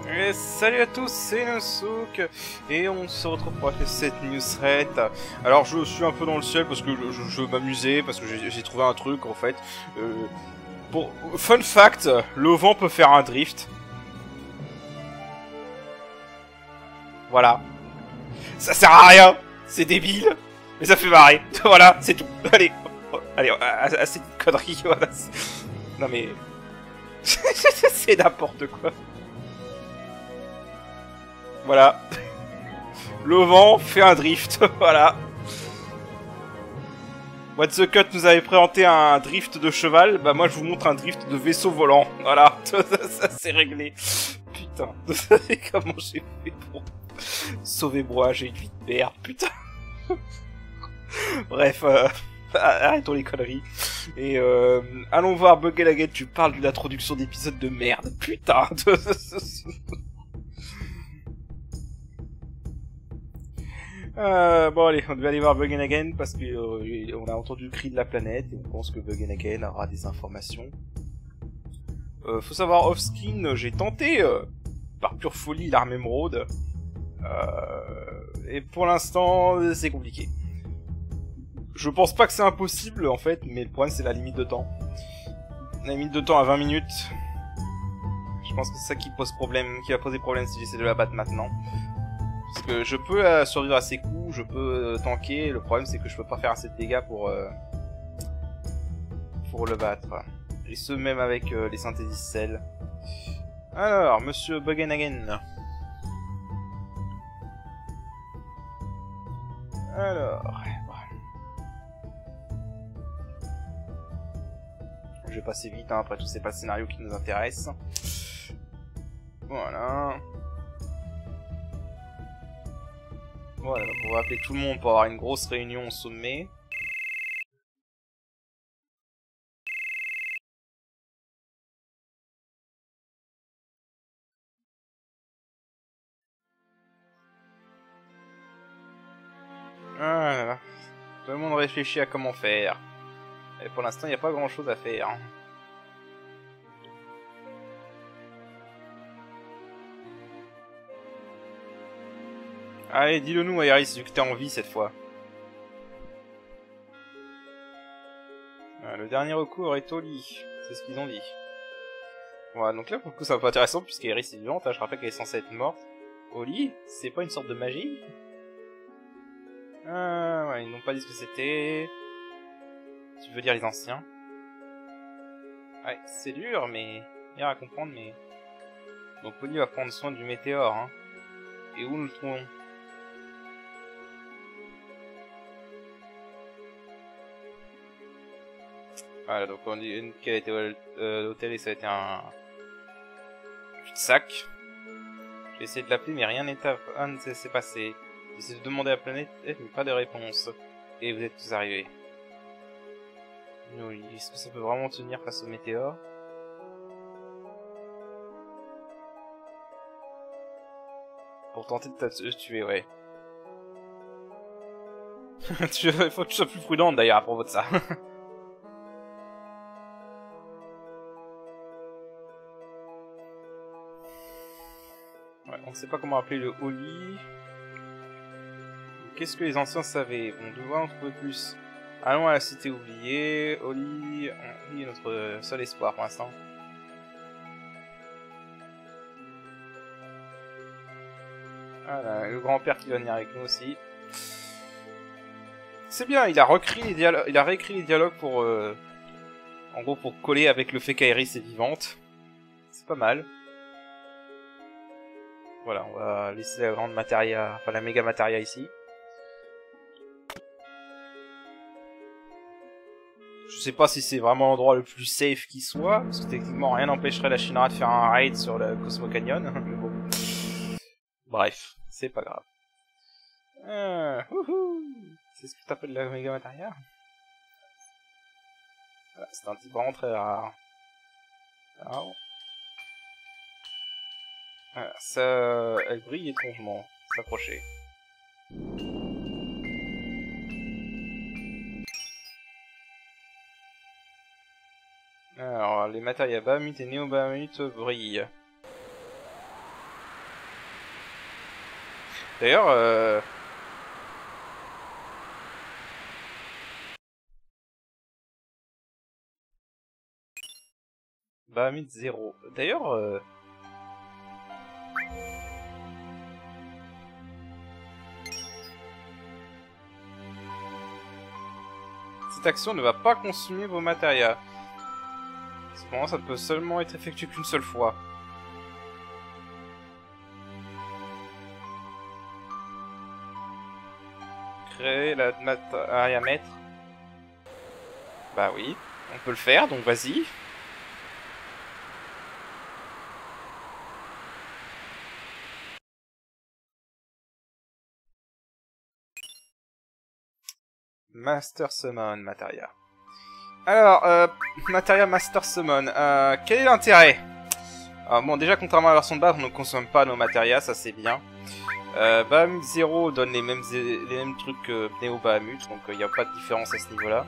Et salut à tous, c'est Nosouk et on se retrouve pour cette news thread. Alors je suis un peu dans le ciel parce que je veux m'amuser, parce que j'ai trouvé un truc en fait. Pour fun fact, le vent peut faire un drift. Voilà. Ça sert à rien, c'est débile, mais ça fait marrer. Voilà, c'est tout. Allez, allez, assez de conneries. Voilà. Non mais... c'est n'importe quoi. Voilà. Le vent fait un drift, voilà. What the Cut nous avait présenté un drift de cheval, bah moi je vous montre un drift de vaisseau volant. Voilà, ça c'est réglé. Putain, comment j'ai fait pour sauver moi, j'ai une vie de merde, putain. Bref, arrêtons les conneries. Et allons voir Bugalaget, tu parles d'une introduction d'épisode de merde, putain. Bon allez, on devait aller voir Buggen Again parce que on a entendu le cri de la planète et on pense que Buggen Again aura des informations. Faut savoir, off-screen, j'ai tenté, par pure folie, l'arme émeraude. Et pour l'instant, c'est compliqué. Je pense pas que c'est impossible en fait, mais le problème c'est la limite de temps. La limite de temps à 20 minutes. Je pense que c'est ça qui pose problème, qui va poser problème si j'essaie de la battre maintenant. Parce que je peux survivre à ses coups, je peux tanker, le problème c'est que je peux pas faire assez de dégâts pour le battre. Et ce même avec les synthésis cell. Alors, monsieur Buggenhagen. Alors... je vais passer vite, hein, après tout c'est pas le scénario qui nous intéresse. Voilà. Voilà, donc on va appeler tout le monde pour avoir une grosse réunion au sommet. Voilà. Tout le monde réfléchit à comment faire. Et pour l'instant, il n'y a pas grand chose à faire. Allez, dis-le nous, Iris, vu que t'es en vie cette fois. Le dernier recours est au lit. C'est ce qu'ils ont dit. Voilà, donc là, pour le coup, c'est un peu intéressant, puisqu'Iris est vivante. Là, je rappelle qu'elle est censée être morte. Au lit? C'est pas une sorte de magie? Ouais, ils n'ont pas dit ce que c'était. Tu veux dire les anciens? Ouais, c'est dur, mais... bien à comprendre, mais... donc, Polly va prendre soin du météore, hein. Et où nous le trouvons? Voilà, donc on dit qu'elle était à l'hôtel et ça a été un cul-de-sac. J'ai essayé de l'appeler mais rien ne s'est passé. J'ai essayé de demander à la planète mais pas de réponse. Et vous êtes tous arrivés. Oui, est-ce que ça peut vraiment tenir face au météore? Pour tenter de te tuer, ouais. Il faut que tu sois plus prudente d'ailleurs à propos de ça. Ouais, on ne sait pas comment appeler le Oli. Qu'est-ce que les anciens savaient? On devrait en trouver plus. Allons à la cité oubliée. Oli est notre seul espoir pour l'instant. Voilà, le grand-père qui va venir avec nous aussi. C'est bien, il a réécrit les dialogues pour... en gros, pour coller avec le fait qu'Aeris est vivante. C'est pas mal. Voilà, on va laisser la grande matéria, enfin la méga matéria ici. Je sais pas si c'est vraiment l'endroit le plus safe qui soit, parce que techniquement rien n'empêcherait la Shinra de faire un raid sur le Cosmo Canyon. Mais bon. Bref, c'est pas grave. C'est ce que t'appelles la méga matéria? Voilà, c'est un type vraiment très rare. Alors... voilà, ça... elle brille étrangement. S'approcher. Alors, les matérias Bahamut et Néo-Bahamut brillent. D'ailleurs, Bahamut 0. D'ailleurs, cette action ne va pas consumer vos matérias. Cependant, ça peut seulement être effectué qu'une seule fois. Créer la matéria maître. Bah oui, on peut le faire, donc vas-y. Master Summon Materia. Alors, Materia Master Summon, quel est l'intérêt? Bon, déjà, contrairement à la version de base, on ne consomme pas nos Materia, ça c'est bien. Bahamut 0 donne les mêmes trucs que Neo Bahamut, donc il n'y a pas de différence à ce niveau-là.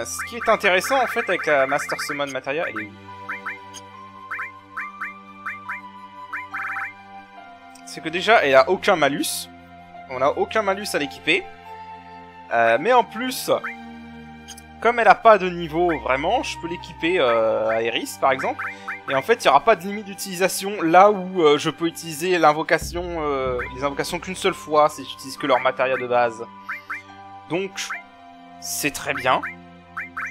Ce qui est intéressant en fait avec la Master Summon Materia, elle est où? C'est que déjà, elle a aucun malus. On n'a aucun malus à l'équiper. Mais en plus, comme elle a pas de niveau vraiment, je peux l'équiper à Eris par exemple. Et en fait, il n'y aura pas de limite d'utilisation là où je peux utiliser l'invocation, les invocations qu'une seule fois si j'utilise que leur matériel de base. Donc, c'est très bien.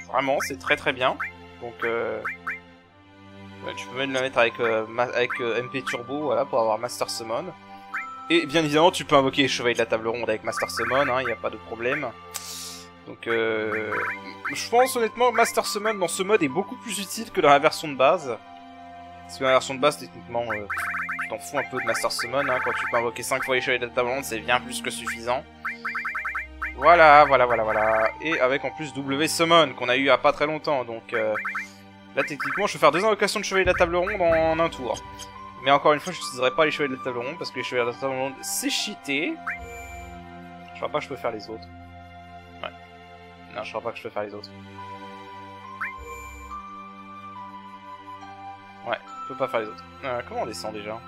Vraiment, c'est très très bien. Donc, tu peux même la mettre avec, MP Turbo, voilà, pour avoir Master Summon. Et bien évidemment, tu peux invoquer les chevaliers de la table ronde avec Master Summon, il n'y a pas de problème. Donc, je pense honnêtement, Master Summon dans ce mode est beaucoup plus utile que dans la version de base. Parce que dans la version de base, techniquement, tu t'en fous un peu de Master Summon, quand tu peux invoquer 5 fois les chevaliers de la table ronde, c'est bien plus que suffisant. Voilà. Et avec en plus W Summon, qu'on a eu il y a pas très longtemps, donc là techniquement je peux faire 2 invocations de chevaliers de la table ronde en un tour. Mais encore une fois, je n'utiliserai pas les chevaliers de la table ronde, parce que les chevaliers de la table ronde, c'est cheaté. Je crois pas que je peux faire les autres. Ouais. Non, je crois pas que je peux faire les autres. Ouais, je peux pas faire les autres. Comment on descend déjà?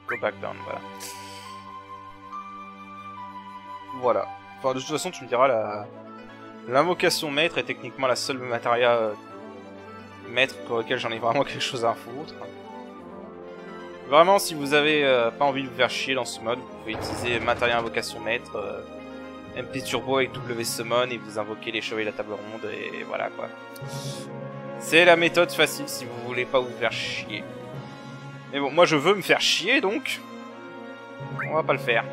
Go back down, voilà. Voilà. Enfin, de toute façon, tu me diras, l'invocation maître est techniquement la seule matéria maître pour lequel j'en ai vraiment quelque chose à foutre. Vraiment, si vous avez pas envie de vous faire chier dans ce mode, vous pouvez utiliser matéria invocation maître, MP Turbo avec W Summon et vous invoquez les chevaliers de la table ronde et voilà quoi. C'est la méthode facile si vous voulez pas vous faire chier. Mais bon, moi je veux me faire chier donc on va pas le faire.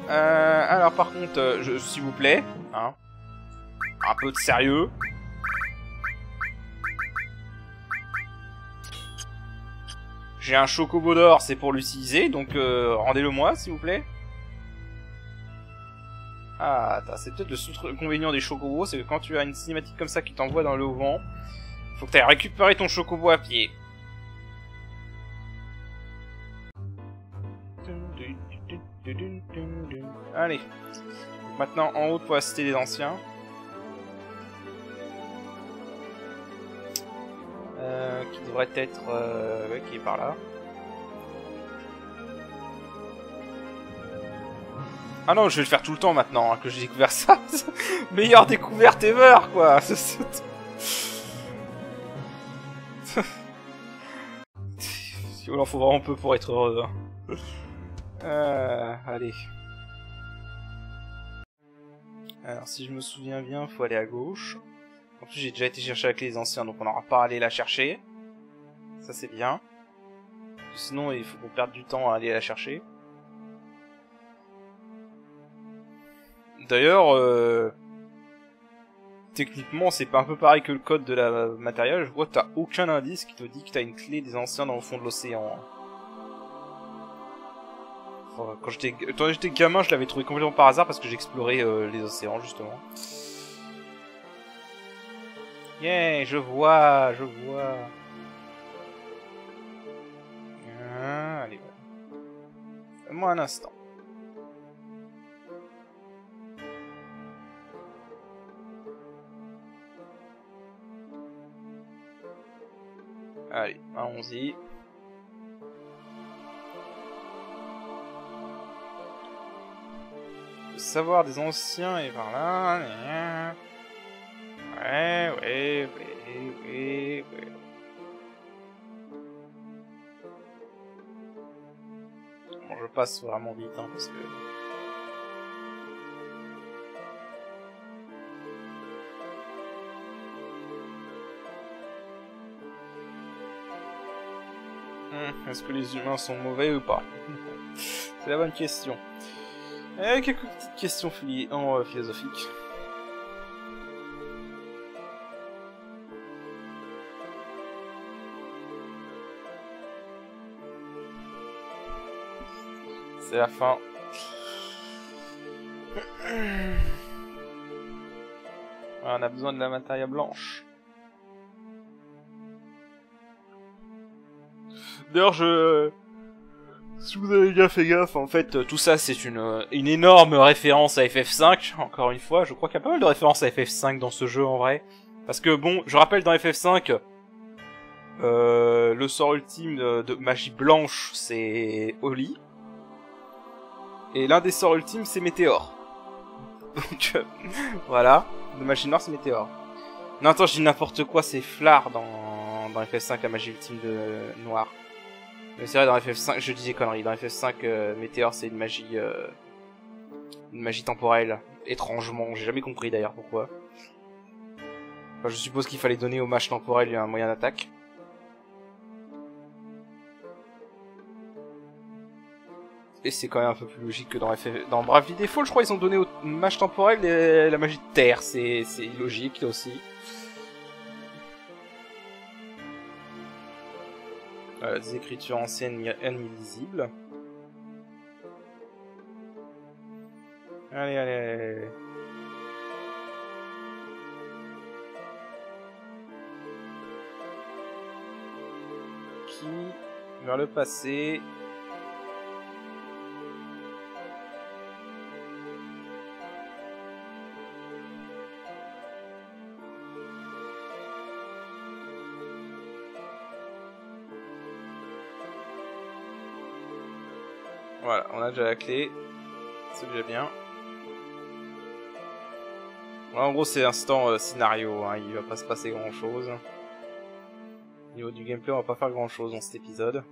Alors par contre, s'il vous plaît, hein, un peu de sérieux. J'ai un chocobo d'or, c'est pour l'utiliser, donc rendez-le moi s'il vous plaît. Ah, c'est peut-être le seul inconvénient des chocobos, c'est que quand tu as une cinématique comme ça qui t'envoie dans le vent, faut que tu ailles récupérer ton chocobo à pied. Allez. Maintenant en haut pour la cité des anciens. Qui devrait être... ouais, qui est par là. Ah non, je vais le faire tout le temps maintenant, hein, que j'ai découvert ça. Meilleure découverte ever, quoi. Il en faut vraiment peu pour être heureux. Hein. Allez. Alors, si je me souviens bien, faut aller à gauche. En plus, j'ai déjà été chercher la clé des anciens, donc on n'aura pas à aller la chercher. Ça, c'est bien. Sinon, il faut qu'on perde du temps à aller la chercher. D'ailleurs, techniquement, c'est pas un peu pareil que le code de la matériel. Je vois que t'as aucun indice qui te dit que t'as une clé des anciens dans le fond de l'océan. Enfin, quand j'étais gamin, je l'avais trouvé complètement par hasard parce que j'explorais les océans, justement. Yeah, je vois. Allez, voilà. Donne-moi un instant. Allez, allons-y. Le savoir des anciens est par là. Ouais. Bon, je passe vraiment vite, hein, parce que... Est-ce que les humains sont mauvais ou pas? C'est la bonne question. Quelques petites questions philosophiques. C'est la fin. On a besoin de la matière blanche. D'ailleurs, si vous avez bien fait gaffe, en fait, tout ça c'est une énorme référence à FF5, encore une fois. Je crois qu'il y a pas mal de références à FF5 dans ce jeu en vrai. Parce que bon, je rappelle dans FF5, le sort ultime de magie blanche c'est Oli. Et l'un des sorts ultimes c'est Météore. Donc voilà, de magie noire c'est Météore. Non attends, je dis n'importe quoi, c'est Flar dans FF5 la magie ultime de noire. Mais c'est vrai, dans FF5, je dis des conneries, dans FF5, Météore c'est une magie temporelle, étrangement, j'ai jamais compris d'ailleurs pourquoi. Enfin, je suppose qu'il fallait donner aux mages temporels un moyen d'attaque. Et c'est quand même un peu plus logique que dans Bravely Default, je crois ils ont donné aux mages temporels la magie de terre, c'est logique aussi. Des écritures anciennes illisibles. Allez. Qui vers le passé. Voilà, on a déjà la clé. C'est déjà bien. En gros, c'est instant scénario, hein. Il va pas se passer grand chose. Au niveau du gameplay, on va pas faire grand chose dans cet épisode.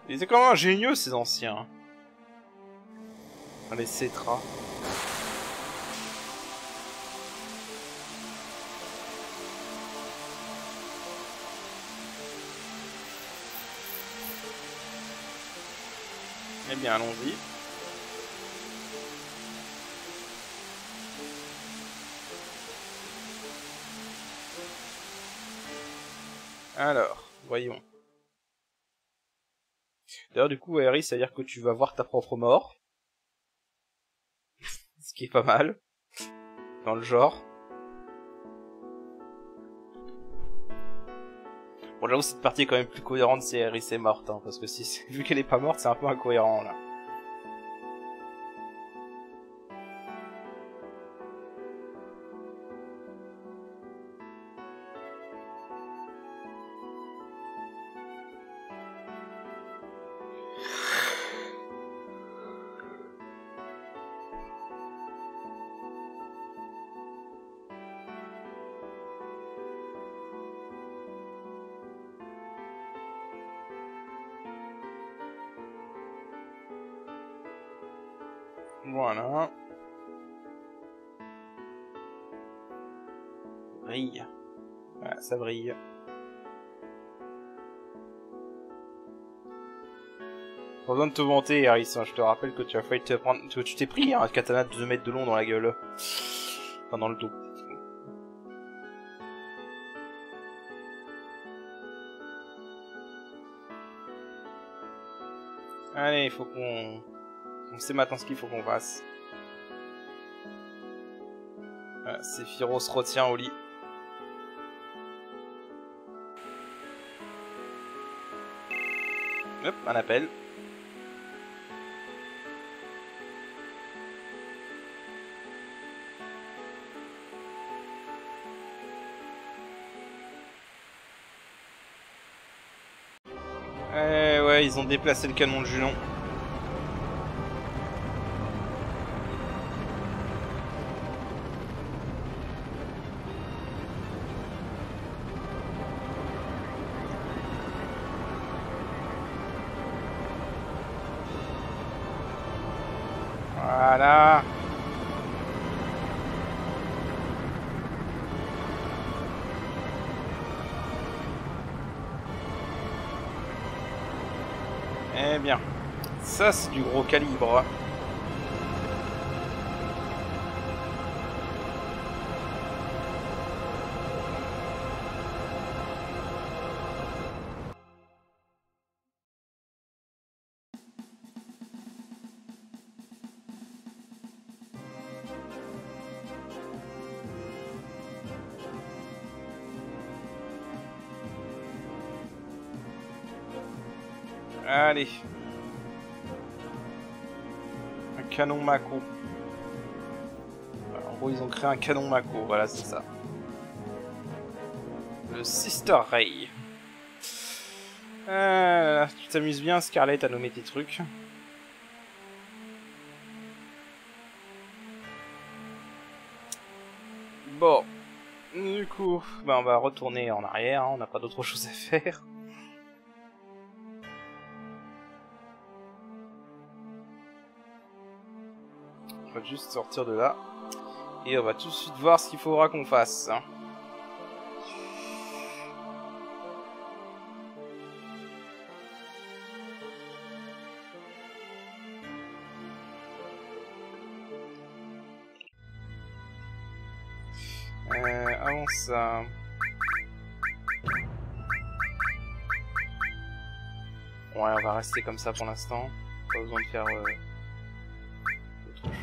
Ils étaient quand même ingénieux ces anciens. Les Cétra. Eh bien, allons-y. Alors, voyons. D'ailleurs, du coup, Aeris, ça veut dire que tu vas voir ta propre mort. Ce qui est pas mal. Dans le genre. Bon, j'avoue, cette partie est quand même plus cohérente si Aeris est morte, hein, parce que vu qu'elle est pas morte, c'est un peu incohérent, là. Voilà. Brille. Voilà, ça brille. Pas besoin de te vanter, Aeris, hein. Je te rappelle que tu as failli te prendre... Tu t'es pris un katana de 2 mètres de long dans la gueule. Enfin, dans le dos. Allez, il faut qu'on... On sait maintenant ce qu'il faut qu'on fasse. Voilà, Sephiroth retient au lit. Hop, un appel. Ouais, ils ont déplacé le canon de Junon. Voilà. Eh bien, ça c'est du gros calibre. Allez. Un canon Mako. En gros, ils ont créé un canon Mako, voilà, c'est ça. Le Sister Ray. Tu t'amuses bien, Scarlett, à nommer tes trucs. Bon. Du coup, ben on va retourner en arrière, hein, on n'a pas d'autre chose à faire. On va juste sortir de là. Et on va tout de suite voir ce qu'il faudra qu'on fasse. Avant ça... Ouais, on va rester comme ça pour l'instant. Pas besoin de faire...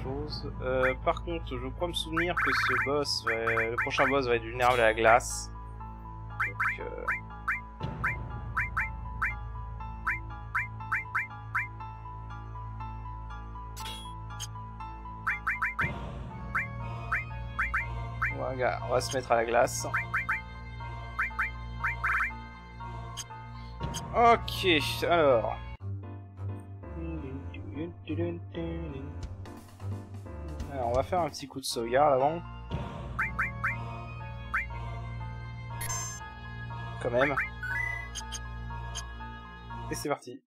chose. Par contre, je crois me souvenir que ce boss, le prochain boss va être vulnérable à la glace. Donc, voilà, on va se mettre à la glace. Ok, alors. Alors, on va faire un petit coup de sauvegarde avant. Quand même. Et c'est parti.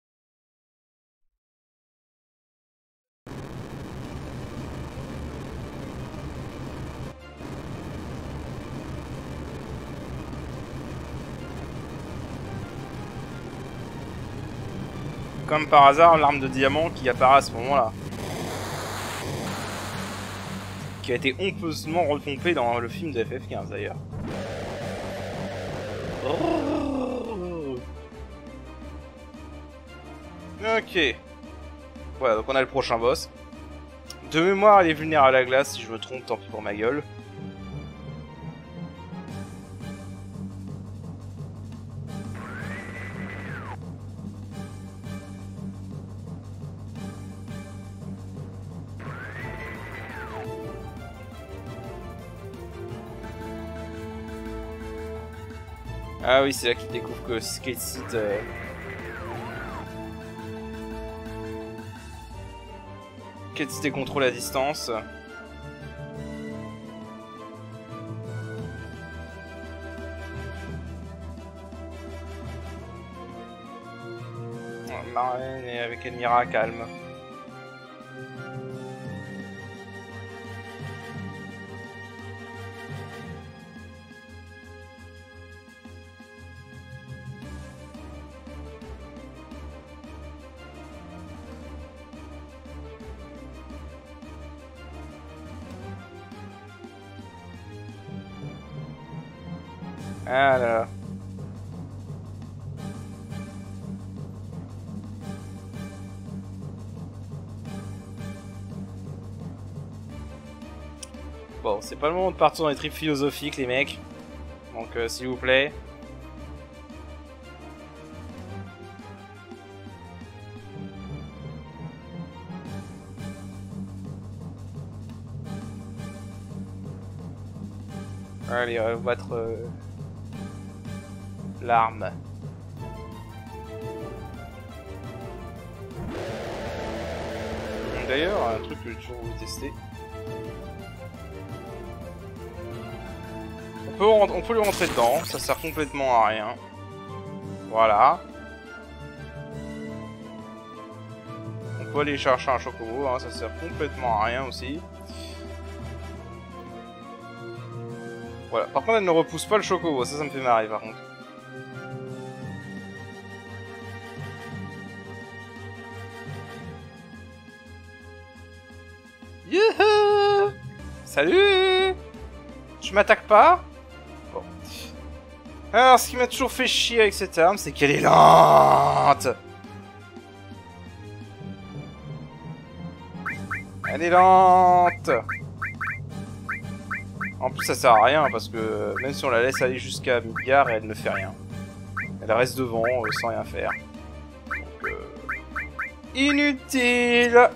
Comme par hasard, l'arme de diamant qui apparaît à ce moment-là. Qui a été honteusement repompé dans le film de FF15 d'ailleurs. Ok. Voilà, donc on a le prochain boss. De mémoire, elle est vulnérable à la glace, si je me trompe, tant pis pour ma gueule. Ah oui, c'est là qu'il découvre que Skate Seed... Skate Seed contrôle à distance. Marlène est avec Elmira, calme. Ah là là. Bon, c'est pas le moment de partir dans les tripes philosophiques, les mecs. Donc, s'il vous plaît. Allez, on va battre l'arme. D'ailleurs, un truc que j'ai toujours voulu tester. On peut lui rentrer dedans, ça sert complètement à rien. Voilà. On peut aller chercher un chocobo, hein, ça sert complètement à rien aussi. Voilà. Par contre, elle ne repousse pas le chocobo, ça me fait marrer par contre. Youhou! Salut! Tu m'attaques pas? Bon. Alors, ce qui m'a toujours fait chier avec cette arme, c'est qu'elle est lente! Elle est lente! En plus, ça sert à rien, parce que même si on la laisse aller jusqu'à Midgar, elle ne fait rien. Elle reste devant, sans rien faire. Donc, inutile!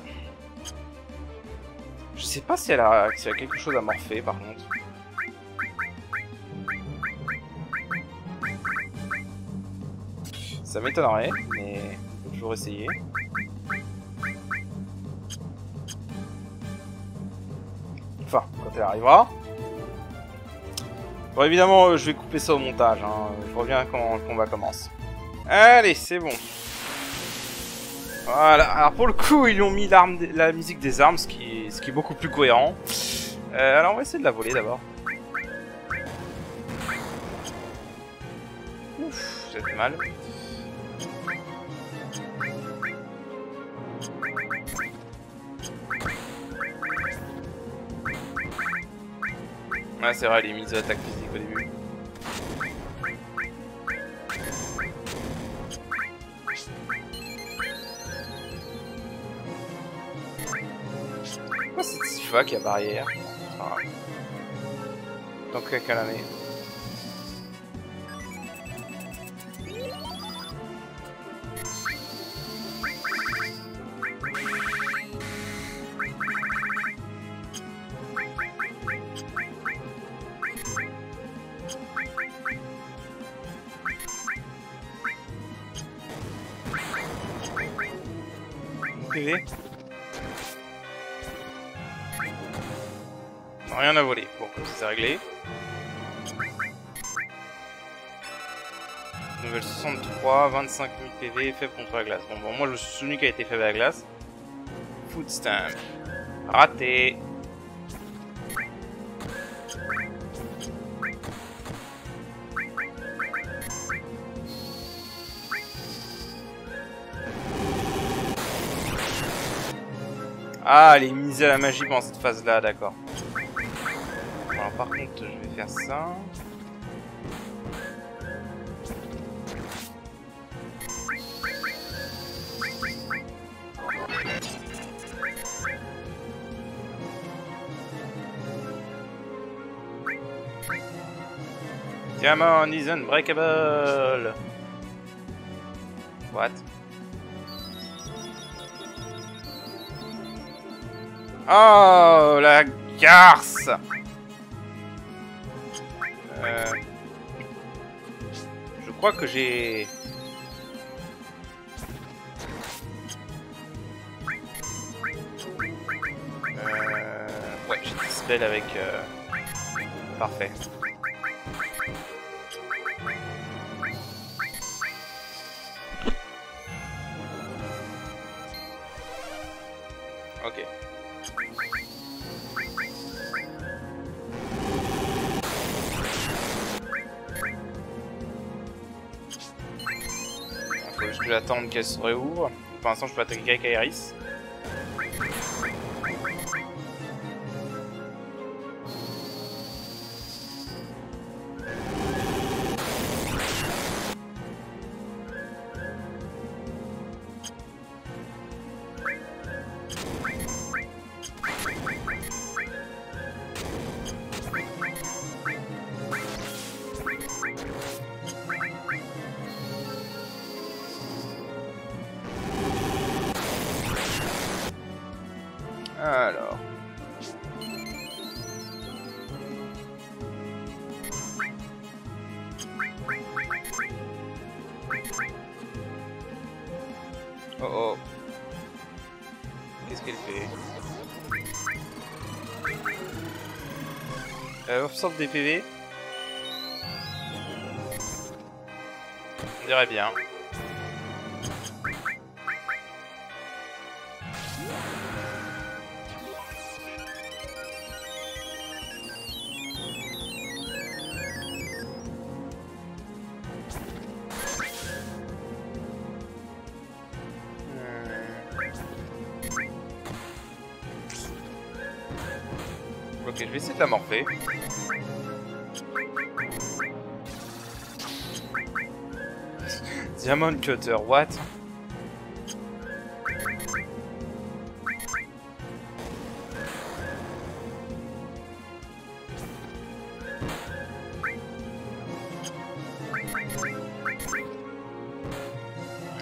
Je sais pas si elle a quelque chose à morpher, par contre. Ça m'étonnerait, mais on peut toujours essayer. Enfin, quand elle arrivera. Bon, évidemment, je vais couper ça au montage. Hein. Je reviens quand le combat commence. Allez, c'est bon. Voilà. Alors pour le coup, ils ont mis la musique des armes, ce qui est beaucoup plus cohérent. Alors on va essayer de la voler d'abord. Ouf, ça fait mal. Ouais, c'est vrai, les mises d'attaque physique au début. Pourquoi c'est Tifa qui a barrière? Ah. Tant qu'à calamer. PV. Rien à voler. Bon, comme ça c'est réglé. Nouvelle 63, 25 000 PV, faible contre la glace. Bon, moi je suis celui qui a été faible à la glace. Food stamp. Raté. Ah, elle est mise à la magie pendant cette phase-là, d'accord. Alors par contre, je vais faire ça. Diamond is unbreakable. What? Oh, la garce! Je crois que j'ai... Ouais, j'ai des spells avec... Parfait. Ok. Faut juste que j'attende qu'elle se réouvre. Pour l'instant, je peux attaquer avec Aeris. Alors. Oh oh. Qu'est-ce qu'elle fait? Elle absorbe des PV. On dirait bien. Ok, je vais essayer de la morpher. Diamond Cutter, what?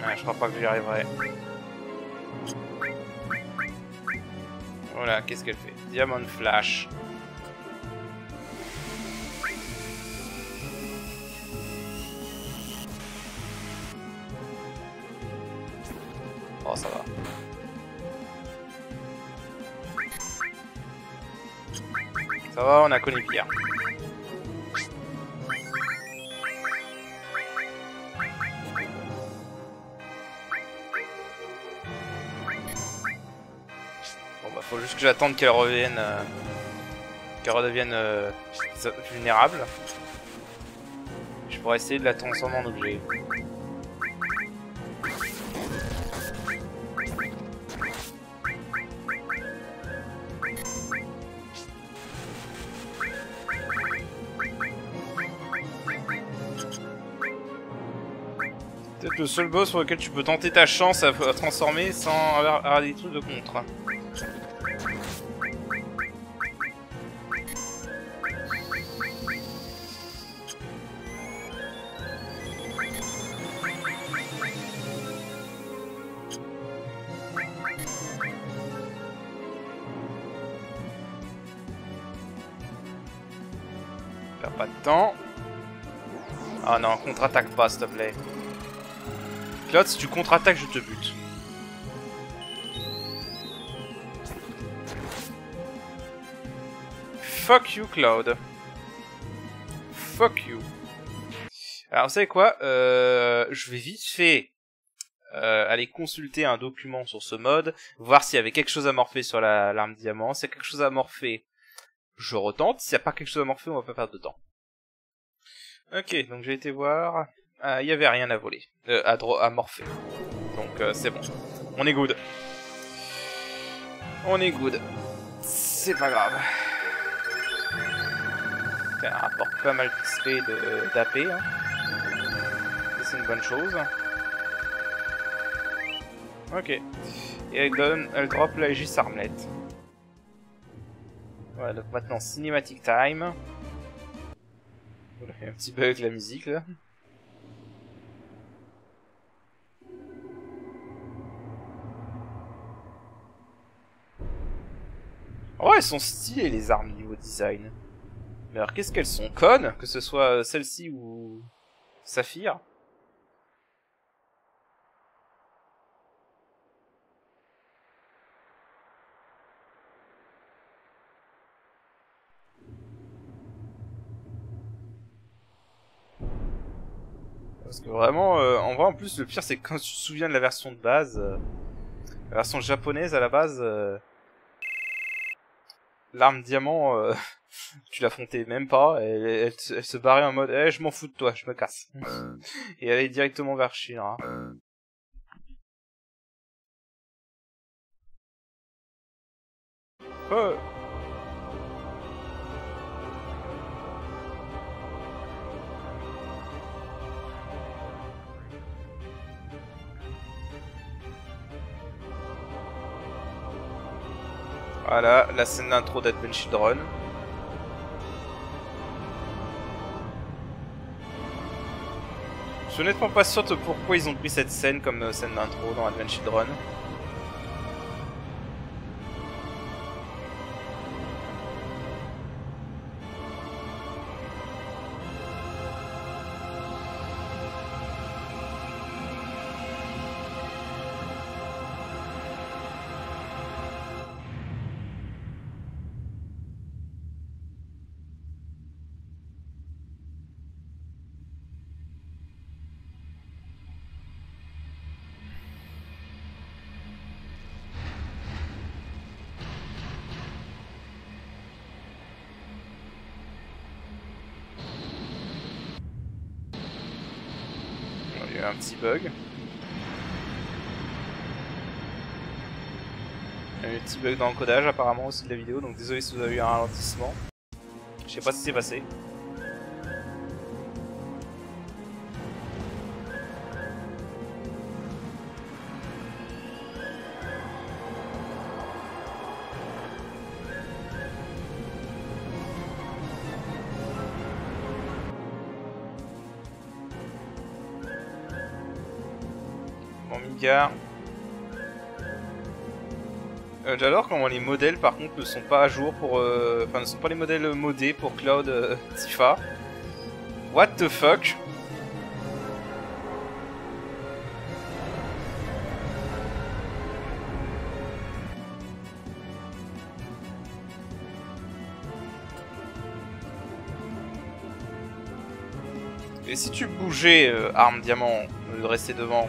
Ah, je crois pas que j'y arriverai. Voilà, qu'est-ce qu'elle fait? Diamond Flash. Oh, ça va. Ça va, on a connu pire. Bon bah faut juste que j'attende qu'elle revienne, qu'elle redevienne vulnérable. Je pourrais essayer de la transformer en objet. Peut-être le seul boss sur lequel tu peux tenter ta chance à transformer sans avoir des trucs de contre. Perds pas de temps. Ah non, contre-attaque pas s'il te plaît. Claude, si tu contre-attaques, je te bute. Fuck you, Cloud. Fuck you. Alors, vous savez quoi? Je vais vite fait aller consulter un document sur ce mode, voir s'il y avait quelque chose à morpher sur l'arme diamant. S'il y a quelque chose à morpher, je retente. S'il n'y a pas quelque chose à morpher, on va pas perdre de temps. Ok, donc j'ai été voir... il y avait rien à voler, à morpher. Donc c'est bon. On est good. On est good. C'est pas grave. Ça rapporte pas mal d'XP d'AP. Hein. C'est une bonne chose. Ok. Et elle drop la Aegis Armlet. Voilà, donc maintenant Cinematic Time. Voilà, il y a un petit bug avec la musique là. Oh, elles sont stylées les armes niveau design. Mais alors qu'est-ce qu'elles sont connes, que ce soit celle-ci ou Saphir. Parce que vraiment, en vrai en plus le pire c'est que quand tu te souviens de la version de base, la version japonaise à la base, l'arme diamant, tu l'affrontais même pas, elle se barrait en mode eh, je m'en fous de toi, je me casse. Et elle allait directement vers Shinra. Oh. Voilà, la scène d'intro d'Advent Children. Je suis honnêtement pas sûr de pourquoi ils ont pris cette scène comme scène d'intro dans Advent Children. eu un petit bug. Il y a eu un petit bug dans l'encodage apparemment aussi de la vidéo, donc désolé si vous avez eu un ralentissement. Je sais pas ce qui s'est passé. Bon, Midgar. J'adore comment les modèles par contre ne sont pas à jour pour... Enfin ne sont pas les modèles modés pour Cloud Tifa. What the fuck? Et si tu bougeais arme diamant au lieu de rester devant?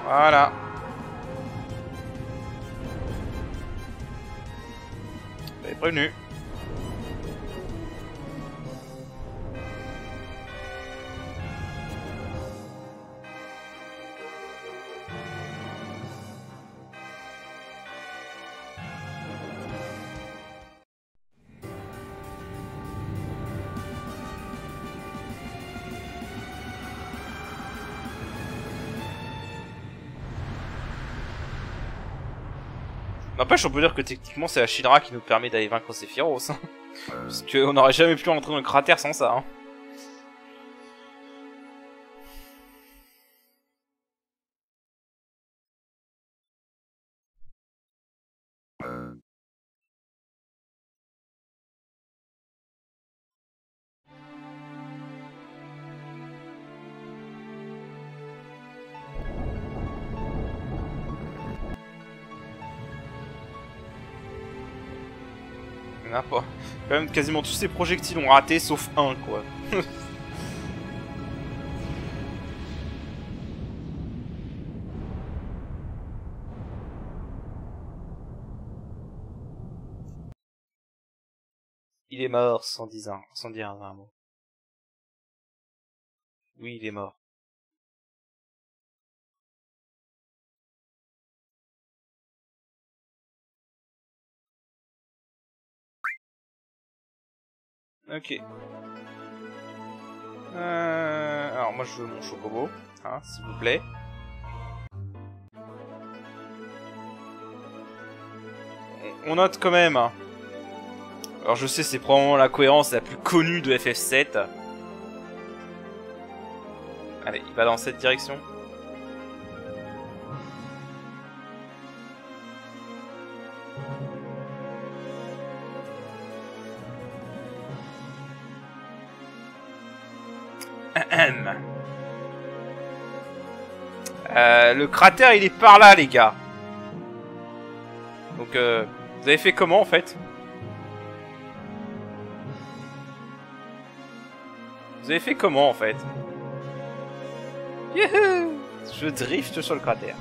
Voilà. J'avais prévenu. N'empêche, on peut dire que techniquement c'est la Shinra qui nous permet d'aller vaincre Sephiroth, hein. Parce qu'on n'aurait jamais pu rentrer dans le cratère sans ça, hein. Pas. Quand même, quasiment tous ces projectiles ont raté, sauf un, quoi. Il est mort, sans dire un mot. Oui, il est mort. Ok. Alors moi je veux mon chocobo, hein, s'il vous plaît. On note quand même. Hein. Alors je sais c'est probablement la cohérence la plus connue de FF7. Allez, il va dans cette direction. Le cratère il est par là les gars. Donc vous avez fait comment en fait? Vous avez fait comment en fait? Youhou! Je drift sur le cratère.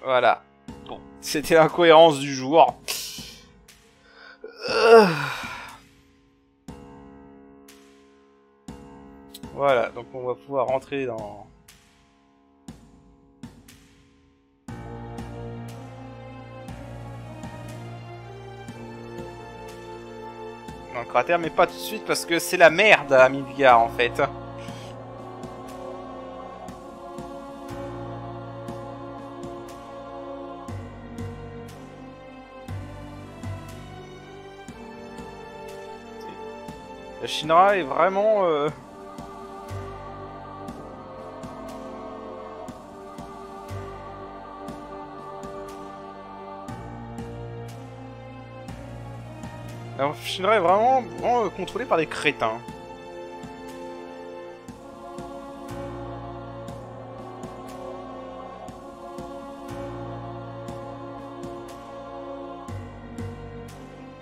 Voilà. Bon, c'était l'incohérence du jour. Voilà, donc on va pouvoir rentrer dans le cratère, mais pas tout de suite parce que c'est la merde à Midgar en fait. La Shinra est vraiment... La Shinra est vraiment contrôlée par des crétins.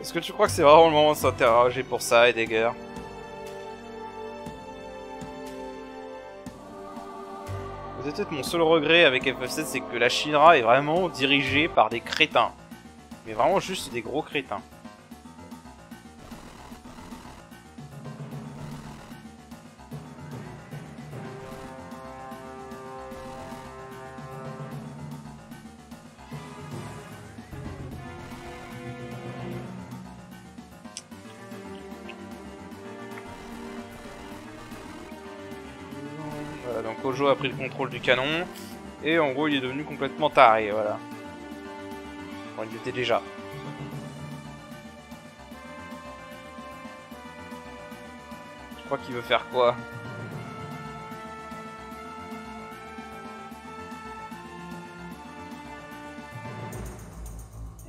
Est-ce que tu crois que c'est vraiment le moment de s'interroger pour ça, Heidegger? C'est peut-être mon seul regret avec FF7, c'est que la Shinra est vraiment dirigée par des crétins. Mais vraiment juste des gros crétins. Hojo a pris le contrôle du canon. Et en gros, il est devenu complètement taré, voilà. Bon, il était déjà. Je crois qu'il veut faire quoi?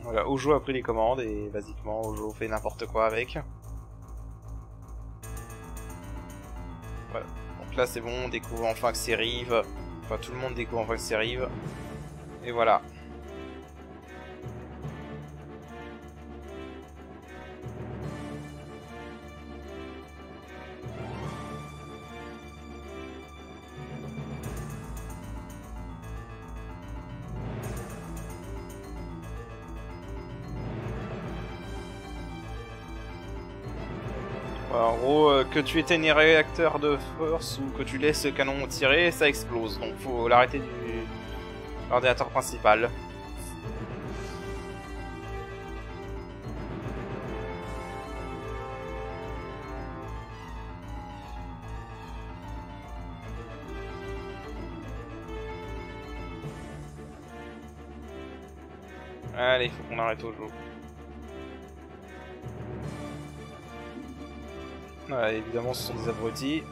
Voilà, Hojo a pris les commandes et basiquement Hojo fait n'importe quoi avec. Voilà. Donc là c'est bon, on découvre enfin que c'est Rive. Enfin tout le monde découvre enfin que c'est Rive. Et voilà. En gros, que tu éteignes les réacteurs de force ou que tu laisses le canon tirer, ça explose. Donc faut l'arrêter de l'ordinateur principal. Allez, il faut qu'on arrête au jeu. Voilà, évidemment ce sont des abrutis.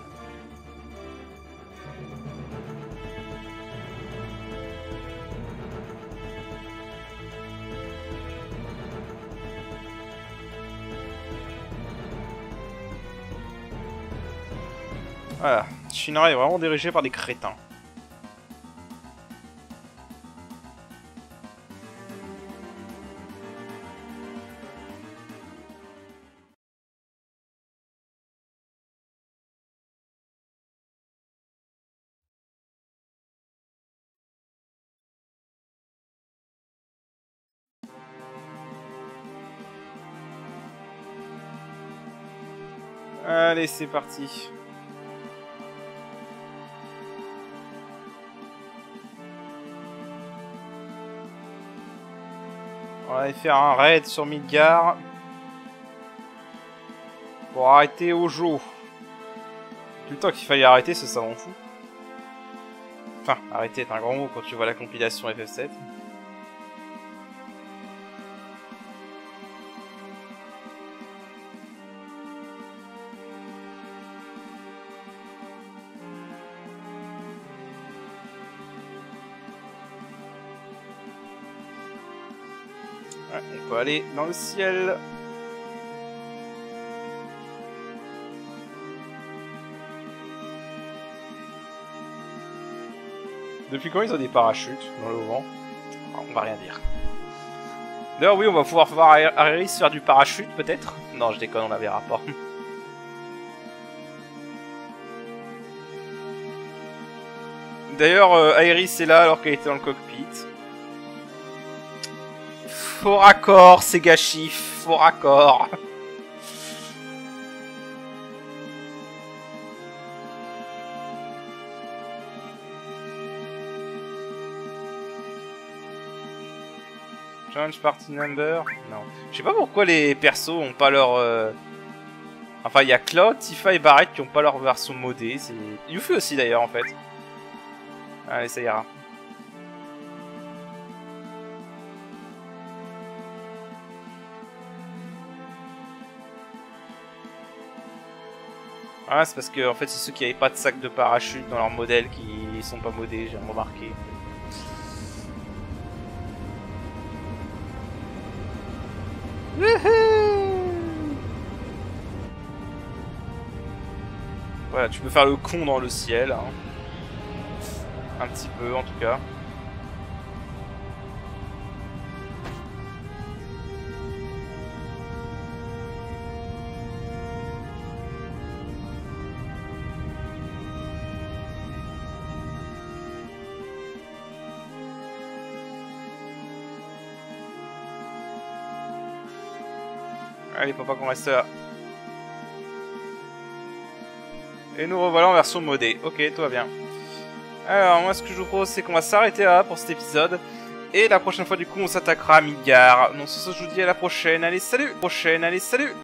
Voilà, Shinra est vraiment dirigé par des crétins. Allez, c'est parti. On va aller faire un raid sur Midgar pour arrêter Hojo. Tout le temps qu'il fallait arrêter ce savant fou. Enfin, arrêter est un grand mot quand tu vois la compilation FF7. Ouais, on peut aller dans le ciel. Depuis quand ils ont des parachutes dans le vent? On va rien dire. D'ailleurs oui, on va pouvoir voir Aeris faire du parachute peut-être? Non, je déconne, on la verra pas. D'ailleurs, Aeris est là alors qu'elle était dans le cockpit. Faux raccord, c'est gâchis, faux raccord. Challenge party number? Non. Je sais pas pourquoi les persos ont pas leur... Enfin, il y a Cloud, Tifa et Barrett qui ont pas leur version modée. C'est Yuffie aussi d'ailleurs en fait. Allez, ça ira. Ah, c'est parce que en fait, c'est ceux qui avaient pas de sac de parachute dans leur modèle qui sont pas modés, j'ai remarqué. Voilà, tu peux faire le con dans le ciel. Hein. Un petit peu, en tout cas. Allez, faut pas qu'on reste là. Et nous revoilà en version modée. Ok, tout va bien. Alors, moi, ce que je vous propose, c'est qu'on va s'arrêter là pour cet épisode. Et la prochaine fois, du coup, on s'attaquera à Midgar. Donc, sur ce, je vous dis à la prochaine. Allez, salut!